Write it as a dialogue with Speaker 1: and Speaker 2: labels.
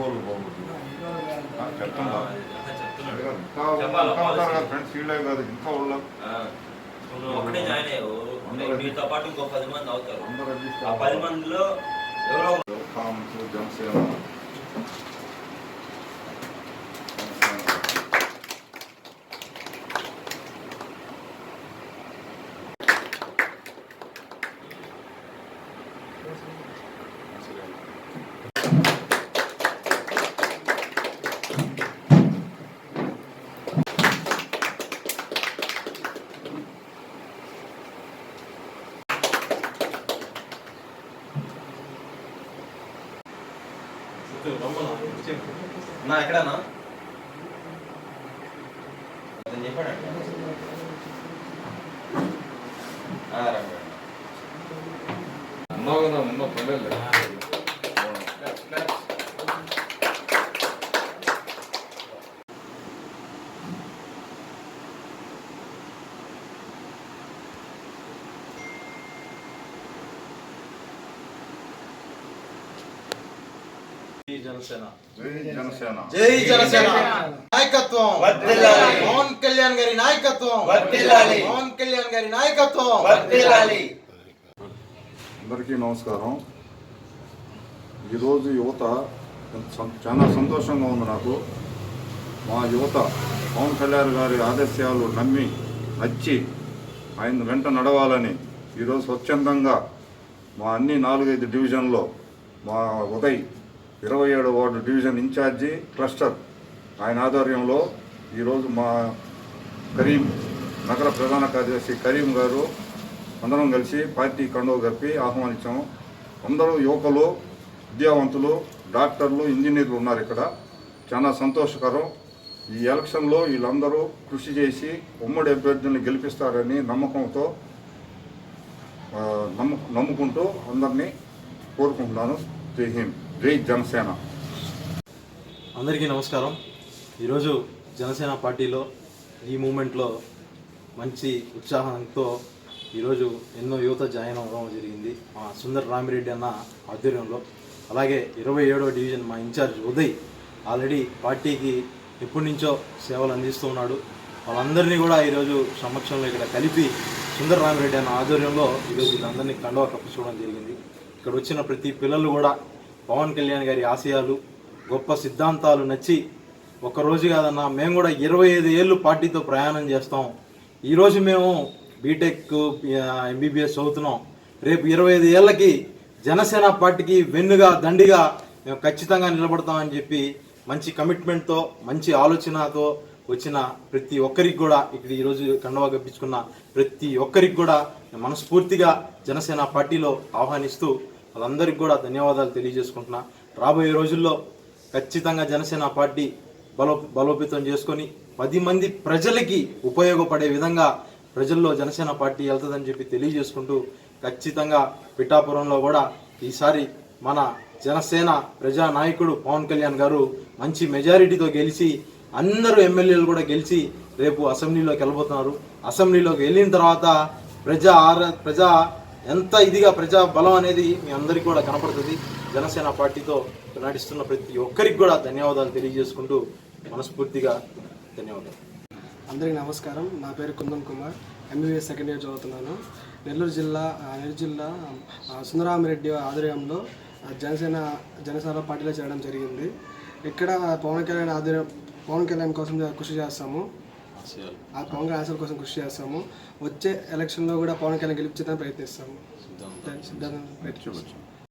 Speaker 1: రోజులు బాగుంటుంది చెప్తున్నా ఫ్రెండ్స్ ఫీల్ అయ్యి కాదు ఇంకా వాళ్ళు
Speaker 2: ఒకటే జాయిన్ అయ్యావు మీతో పాటు ఇంకో 10 మంది అవుతారు. ఆ 10 మందిలో ఎవరో
Speaker 1: జనసేన
Speaker 2: నా ఎక్కడన్నా అతను చెప్పాడంట
Speaker 1: ఉన్నావు కదా ఉన్నావు పల్లెలు
Speaker 3: జై జనసేన నాయకత్వం వర్ధిల్లాలి. పవన్ కళ్యాణ్ గారి నాయకత్వం వర్ధిల్లాలి. పవన్ కళ్యాణ్ గారి నాయకత్వం వర్ధిల్లాలి.
Speaker 1: అందరికీ నమస్కారం. ఈరోజు యువత చాలా సంతోషంగా ఉంది నాకు. మా యువత పవన్ కళ్యాణ్ గారి ఆదర్శాలు నచ్చి ఆయన వెంట నడవాలని ఈరోజు స్వచ్ఛందంగా మా అన్ని 4-5 డివిజన్లో మా ఉదయ్ 27వ వార్డు డివిజన్ ఇన్ఛార్జి క్లస్టర్ ఆయన ఆధ్వర్యంలో ఈరోజు మా కరీం నగర ప్రధాన కార్యదర్శి కరీం గారు అందరం కలిసి పార్టీ కండువ కప్పి ఆహ్వానించాము. అందరూ యువకులు, విద్యావంతులు, డాక్టర్లు, ఇంజనీర్లు ఉన్నారు ఇక్కడ. చాలా సంతోషకరం. ఈ ఎలక్షన్లో వీళ్ళందరూ కృషి చేసి ఉమ్మడి అభ్యర్థుల్ని గెలిపిస్తారని నమ్మకంతో నమ్ముకుంటూ అందరినీ కోరుకుంటున్నాను. జై హింద్, జై జనసేన.
Speaker 4: అందరికీ నమస్కారం. ఈరోజు జనసేన పార్టీలో ఈ మూమెంట్లో మంచి ఉత్సాహంతో ఈరోజు ఎన్నో యువత జాయిన్ అవ్వడం జరిగింది మా సుందర్ రామిరెడ్డి అన్న ఆధ్వర్యంలో. అలాగే 27వ డివిజన్ మా ఇన్ఛార్జ్ ఉదయ్ ఆల్రెడీ పార్టీకి ఎప్పటి నుంచో సేవలు అందిస్తూ ఉన్నాడు. వాళ్ళందరినీ కూడా ఈరోజు సమక్షంలో ఇక్కడ కలిపి సుందర్ రామిరెడ్డి అన్న ఆధ్వర్యంలో ఈరోజు వీళ్ళందరినీ కండువా కప్పించుకోవడం జరిగింది. ఇక్కడ వచ్చిన ప్రతి పిల్లలు కూడా పవన్ కళ్యాణ్ గారి ఆశయాలు, గొప్ప సిద్ధాంతాలు నచ్చి ఒక్కరోజు కాదన్నా మేము కూడా 25 ఏళ్ళు పార్టీతో ప్రయాణం చేస్తాం. ఈరోజు మేము బీటెక్ ఎంబీబీఎస్ చదువుతున్నాం. రేపు 25 ఏళ్ళకి జనసేన పార్టీకి వెన్నుగా దండిగా మేము ఖచ్చితంగా నిలబడతామని చెప్పి మంచి కమిట్మెంట్తో మంచి ఆలోచనతో వచ్చిన ప్రతి ఒక్కరికి కూడా ఇక్కడ ఈరోజు కండువా కప్పించుకున్న ప్రతి ఒక్కరికి కూడా మనస్ఫూర్తిగా జనసేన పార్టీలో ఆహ్వానిస్తూ వాళ్ళందరికీ కూడా ధన్యవాదాలు తెలియజేసుకుంటున్నా. రాబోయే రోజుల్లో ఖచ్చితంగా జనసేన పార్టీ బలోపేతం చేసుకొని 10 మంది ప్రజలకి ఉపయోగపడే విధంగా ప్రజల్లో జనసేన పార్టీ వెళ్తుందని చెప్పి తెలియజేసుకుంటూ ఖచ్చితంగా పిఠాపురంలో కూడా ఈసారి మన జనసేన ప్రజానాయకుడు పవన్ కళ్యాణ్ గారు మంచి మెజారిటీతో గెలిచి అందరూ ఎమ్మెల్యేలు కూడా గెలిచి రేపు అసెంబ్లీలోకి వెళ్ళబోతున్నారు. అసెంబ్లీలోకి వెళ్ళిన తర్వాత ప్రజా ఎంత ఇదిగా ప్రజా బలం అనేది మీ అందరికీ కూడా కనపడుతుంది. జనసేన పార్టీతో నడుస్తున్న ప్రతి ఒక్కరికి కూడా ధన్యవాదాలు తెలియజేసుకుంటూ మనస్ఫూర్తిగా ధన్యవాదాలు.
Speaker 5: అందరికీ నమస్కారం. నా పేరు kundan Kumar, MBBS second year చదువుతున్నాను. నెల్లూరు జిల్లా సుందరామిరెడ్డి ఆధ్వర్యంలో జనసేన పార్టీలో చేరడం జరిగింది. ఇక్కడ పవన్ కళ్యాణ్ కోసం కృషి చేస్తాము. పవన్ కళ్యాణ్ ఆశల కోసం కృషి చేస్తాము. వచ్చే ఎలక్షన్లో కూడా పవన్ కళ్యాణ్ గెలిపించడానికి ప్రయత్నిస్తాము. సిద్ధాంతం